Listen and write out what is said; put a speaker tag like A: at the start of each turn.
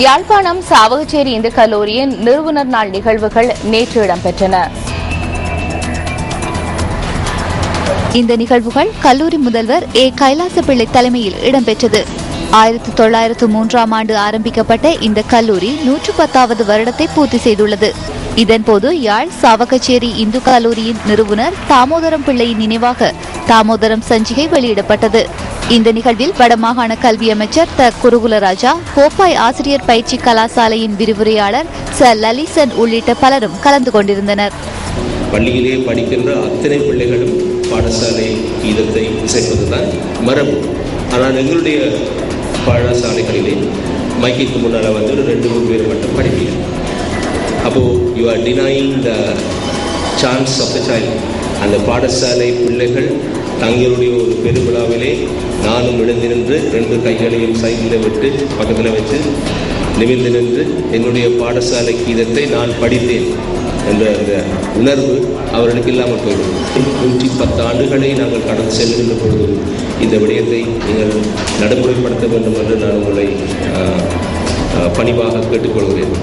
A: யாழ்ப்பாணம் சாவகச்சேரி இந்து கல்லூரியின் நிறுவனர் நாள் நிகழ்வுகள் நேற்று இடம்பெற்றன.
B: இந்த நிகழ்வுகள் கல்லூரி முதல்வர் ஏ கைலாசப்பிள்ளை தலைமையில் இடம்பெற்றது. 1903ஆம் ஆண்டு ஆரம்பிக்கப்பட்ட இந்த கல்லூரி 110வது வருடத்தை பூர்த்தி செய்துள்ளது. இதன்போது யாழ் சாவகச்சேரி இந்து கல்லூரியின் நிறுவனர் தாமோதரம் பிள்ளையின் நினைவாக தாமோதரம் சஞ்சிகை வெளியிடப்பட்டது. இந்த நிகழ்வில் வடமாகாண கல்வி அமைச்சர் த குருகுலராஜா, கோப்பாய் ஆசிரியர் பயிற்சி கலாசாலையின் விரிவுரையாளர் ச லலிசன் உள்ளிட்ட பலரும் கலந்து கொண்டிருந்தனர்.
C: பள்ளியிலே படிக்கின்ற அத்தனை பிள்ளைகளும் பாடசாலை கீதத்தை இசைப்பதுதான் மரபு. ஆனால் எங்களுடைய பாடசாலைகளிலே மைக்கு முன்னால் வந்து ஒரு 2-3 பேர் மட்டும் படிப்பீங்க. அப்போது you are denying the chance of the child. அந்த பாடசாலை பிள்ளைகள் தங்களுடைய ஒரு பெருவிழாவிலே நானும் எழுந்து நின்று 2 கைகளையும் சைக்கிளை விட்டு பக்கத்தில் வச்சு நிமிர்ந்து நின்று என்னுடைய பாடசாலை கீதத்தை நான் படித்தேன் என்ற அந்த உணர்வு அவர்களுக்கு இல்லாமல் போய்விடும். 110 ஆண்டுகளை நாங்கள் கடந்து செல்கின்ற பொழுது இந்த விடயத்தை நீங்கள் நடைமுறைப்படுத்த வேண்டும் என்று நான் உங்களை பணிவாக கேட்டுக்கொள்கிறேன்.